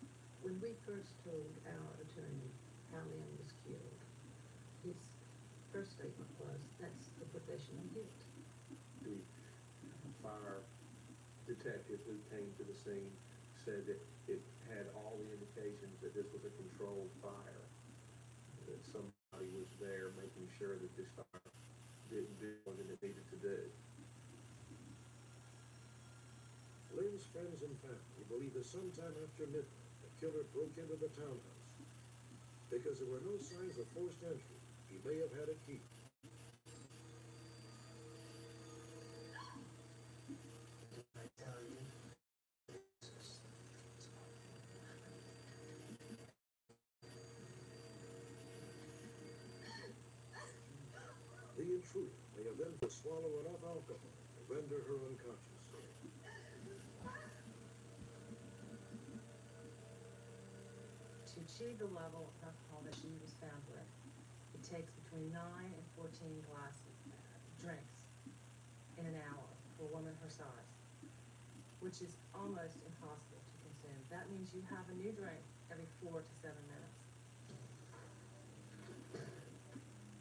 When we first told our attorney how Lynn was killed, his first statement was, that's the profession of guilt. The fire detective who came to the scene said that it had all the indications that this was a controlled fire, that somebody was there making sure that this fire didn't do what it needed to do. Lynn's friends and family believe that sometime after midnight, the killer broke into the townhouse. Because there were no signs of forced entry, he may have had a key. The intruder may have then swallowed enough alcohol to render her unconscious. To achieve the level of alcohol that she was found with, it takes between 9 and 14 glasses, drinks, in an hour for a woman her size, which is almost impossible to consume. That means you have a new drink every 4 to 7 minutes.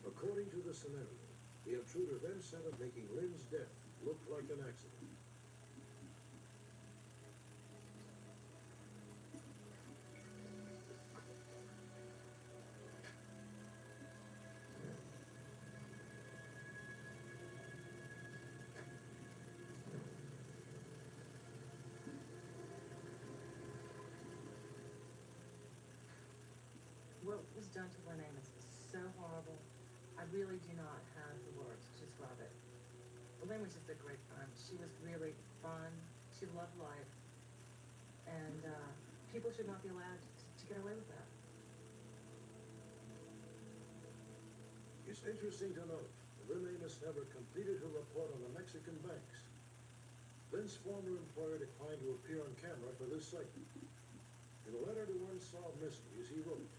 According to the scenario, the intruder then set up making Lynn's death look like an accident. What was done to Lynn Amos was so horrible. I really do not have the words to describe it. Lynn was just a great friend. She was really fun. She loved life. And people should not be allowed to get away with that. It's interesting to note that Lynn Amos never completed her report on the Mexican banks. Lynn's former employer declined to appear on camera for this segment. In a letter to Unsolved Mysteries, he wrote,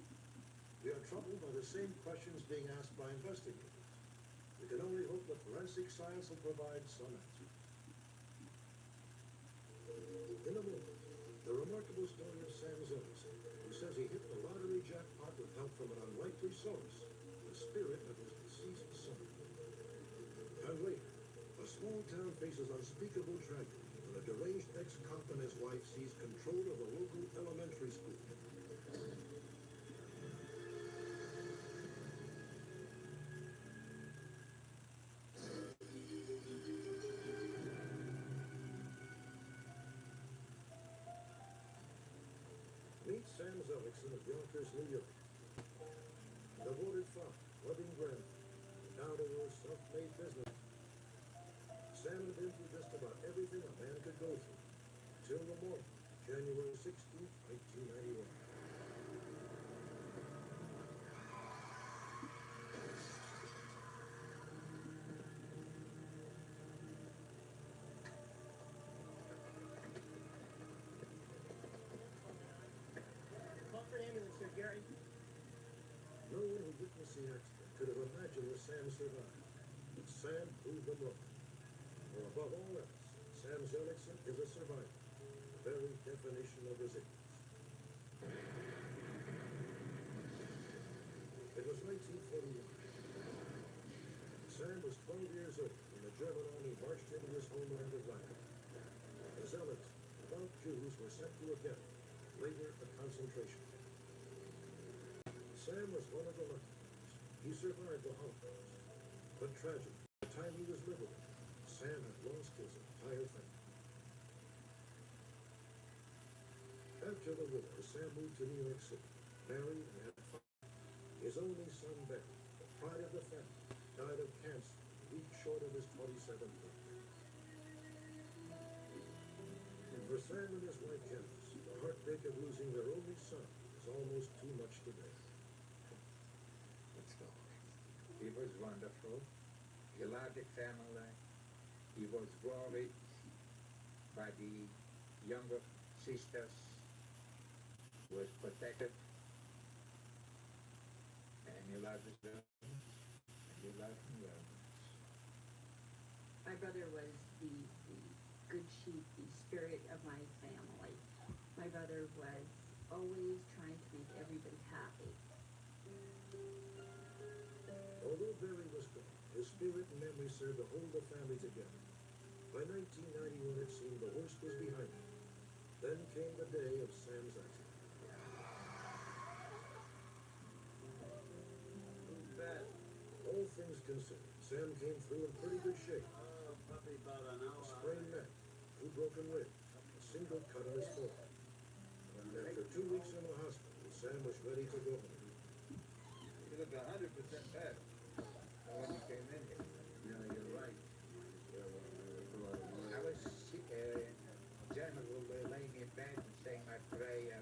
"We are troubled by the same questions being asked by investigators. We can only hope that forensic science will provide some answers." In a moment, the remarkable story of Sam Zellison, who says he hit the lottery jackpot with help from an unlikely source, the spirit of his deceased son. And later, a small town faces unspeakable tragedy when a deranged ex-cop and his wife seize control of a local elementary school. Meet Sam Zellison of Yonkers, New York. Devoted father, loving grandfather, down-to-earth, self-made business. Sam had been through just about everything a man could go through, till the morning, January 16th, 1991. Call for an ambulance here, Gary. No one who witnessed the accident could have imagined that Sam survived, but Sam proved them wrong. For above all else, Sam Zellison is a survivor, the very definition of resilience. It was 1941. Sam was 12 years old when the German army marched into his homeland of Latvia. The Zealots, devout Jews, were sent to a ghetto, later a concentration camp. Sam was one of the lucky ones. He survived the Holocaust. But tragically, by the time he was liberated, Sam had lost his entire family. After the war, Sam moved to New York City, married and had 5. His only son, Ben, the pride of the family, died of cancer a week short of his 27th birthday. And for Sam and his wife, Janice, the heartbreak of losing their only son is almost too much to bear. Let's go. He was wonderful. He loved the family. He was worried by the younger sisters. He was protected. And he loved his loved ones. And he loved his loved ones. My brother was the good sheep, the spirit of my family. My brother was always trying to make everybody happy. Although Barry was gone, his spirit and memory served to hold the family together. By 1991, it seemed the worst was behind him. Then came the day of Sam's accident. All things considered, Sam came through in pretty good shape. Probably about an A hour. sprained neck, 2 broken ribs, a single cut on his forehead. And after 2 weeks in the hospital, Sam was ready to go home. You look 100% better than when you came in here. Yeah, you're right. I was sick. Janet will lay me in bed and say my prayer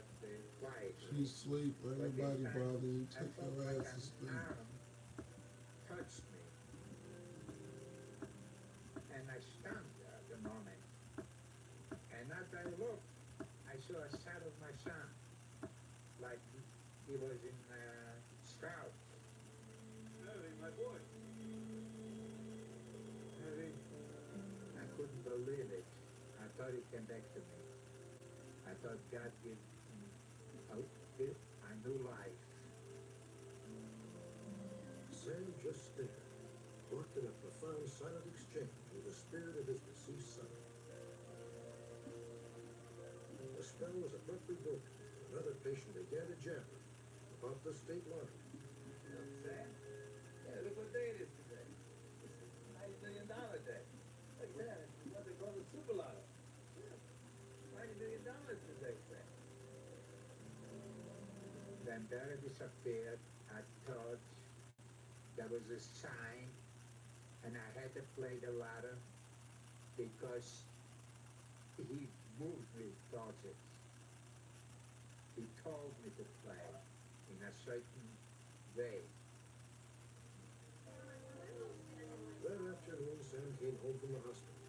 quietly. She sleep. Everybody bother you. I Take felt your like ass to an sleep. arm touched me. And I stunned at the moment. And as I looked, I saw a shot of my son. Like he was in Scout. Harry, my boy. Harry, I couldn't believe it. I thought he came back to me. I thought God gave a new life. Sam just stared, locked in a profound silent exchange with the spirit of his deceased son. The spell was abruptly broken. Another patient began to jabber about the state lottery. Look, Sam. Yeah, look what day it is today. It's $9 million day. Like that, it's what they call the super lotto. Yeah. $90 million today, Sam. Then Barry disappeared. I thought there was a sign, and I had to play the lotto because he moved me towards it. He told me to play in a certain way. That afternoon, Sam came home from the hospital.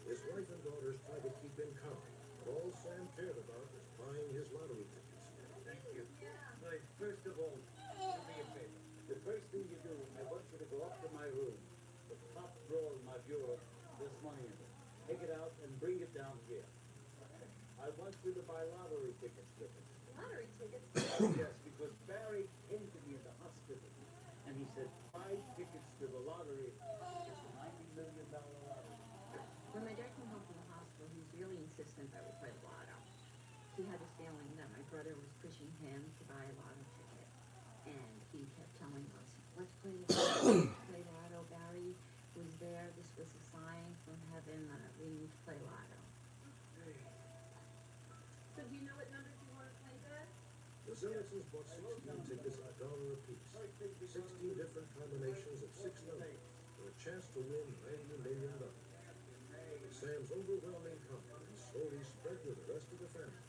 His wife and daughters tried to keep him calm, but all Sam cared about was buying his lottery tickets. Thank you. Right, first of all, do me a favor. The first thing you do, I want you to go up to my room, the top drawer of my bureau, there's money in it. Take it out and bring it down here. I want you to buy lottery tickets with it. Lottery tickets? Yes, because Barry came to me in the hospital, and he said, 5 tickets to the lottery. It's a $90 million lottery. When my dad came home from the hospital, he was really insistent that we play the lotto. He had a feeling that my brother was pushing him to buy a lotto ticket. And he kept telling us, let's play the lotto, let's play lotto. Barry was there. This was a sign from heaven that we need to play lotto. So do you know what numbers you want to play, Dad? The Zellitzes bought 16 tickets at $1 apiece. 16 different combinations of 6 numbers for a chance to win $90 million. Sam's overwhelming confidence slowly spread to the rest of the family.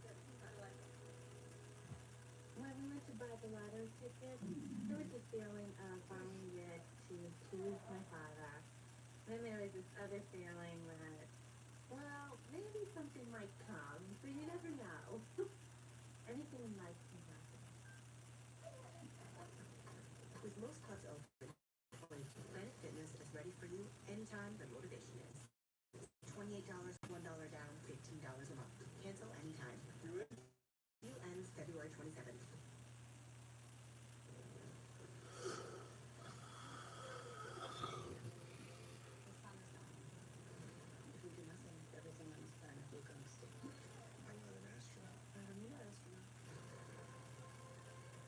When we went to buy the lottery ticket, there was a feeling of buying it to please my father. Then there was this other feeling that, well, maybe something might come, but you never know. Anything might can happen. With most clubs open, Planet Fitness is ready for you anytime the motivation is. $28, $1 down, $15 a month. Cancel anytime. Deal ends February 27th. If we do nothing, everything on this planet will go extinct. I'm not an astronaut. You're not an astronaut.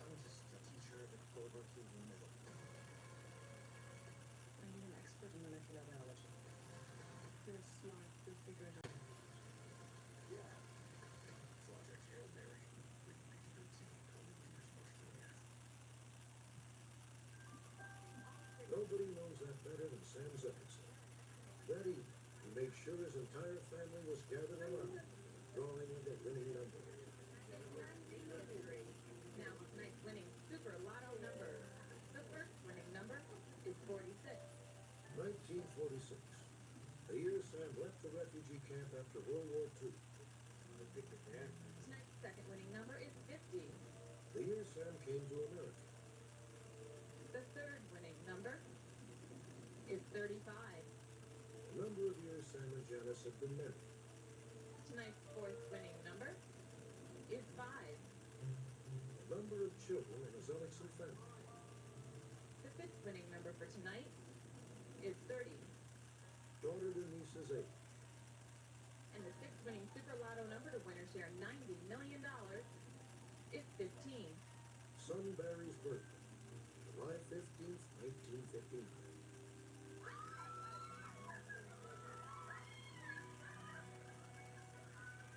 I'm just a teacher at Clover Key Middle. I need an expert in molecular biology. smart, they'll figure it out. Nobody knows that better than Sam Zepkinson. That evening, he made sure his entire family was gathered around, drawing the winning number. Now, tonight's winning Super Lotto number. The first winning number is 46. 1946, the year Sam left the refugee camp after World War II. Tonight's second winning number is 50. The year Sam came to America. The third winning number is 35. The number of years Sam and Janice had been married. Tonight's fourth winning number is 5. The number of children in his Ellickson family. The fifth winning number for tonight is 30. Daughter Denise is 8. And the sixth winning Super Lotto number to winner share $90 million is 15. Son Barry's birthday, July 15th, 1959.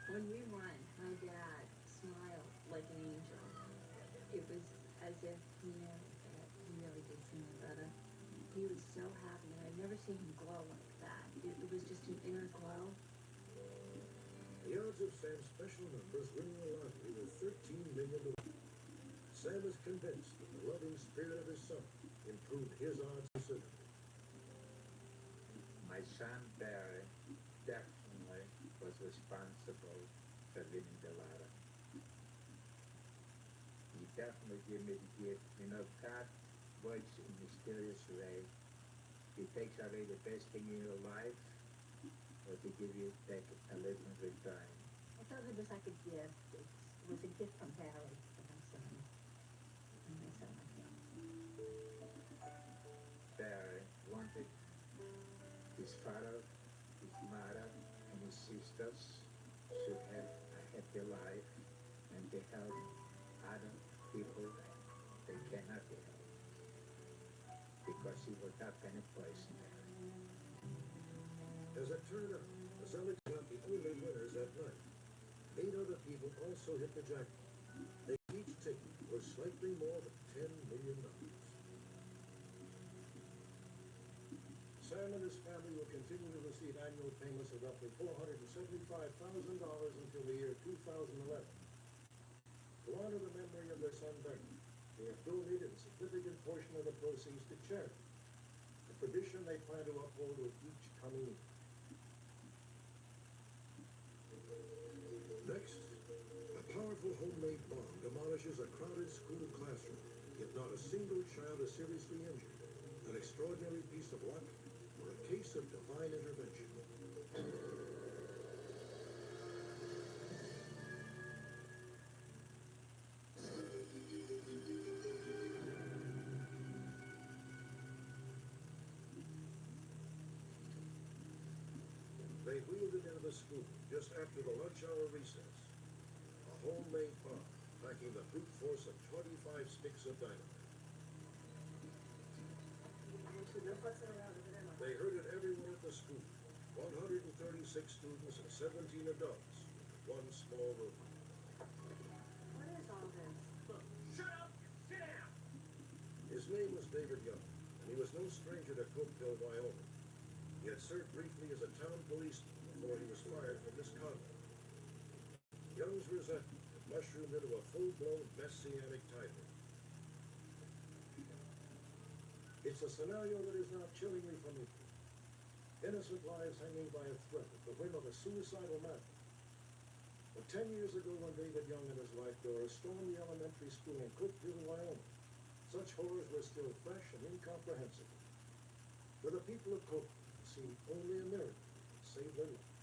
When we won, my dad smiled like an angel. It was as if he knew that he really did see my brother. He was so happy, and I've never seen him glow like that. It was just an inner glow. The odds of Sam's special numbers winning the lottery were $13 million. Sam is convinced that the loving spirit of his son improved his odds considerably. My son Barry definitely was responsible for winning the lottery. He definitely gave me the gift. You know, God works in mysterious way. He takes away the best thing in your life, or to give you back a little return. I thought it was like a gift. It was a gift from Barry for my son. And my son, I think. Barry wanted his father, his mother, and his sisters should have a happy life and to help other people that cannot be helped. Because he would have any place in there. As it turned out, the Zellics were not the only winners that night. 8 other people also hit the jackpot. They each ticket was slightly more than $10 million. Sam and his family will continue to receive annual payments of roughly $475,000 until the year 2011. To honor the memory of their son Barry, they have donated a significant portion of the proceeds to charity, a tradition they plan to uphold with each coming year. Next, a powerful homemade bomb demolishes a crowded school classroom, yet not a single child is seriously injured. An extraordinary piece of luck or a case of divine intervention. They wheeled it into the school just after the lunch hour recess. A homemade bomb, packing the brute force of 25 sticks of dynamite. They heard it everywhere at the school. 136 students and 17 adults in one small room. What is all this? Look, shut up and sit down. His name was David Young, and he was no stranger to Cookeville, Wyoming. He had served briefly as a town policeman before he was fired for misconduct. Young's resentment had mushroomed into a full-blown messianic tirade. It's a scenario that is now chillingly familiar. Innocent lives hanging by a thread at the whim of a suicidal madman. But 10 years ago, when David Young and his wife Dora stormed the elementary school in Cookeville, Wyoming, such horrors were still fresh and incomprehensible. To the people of Cookeville, it seemed only a miracle to save their lives.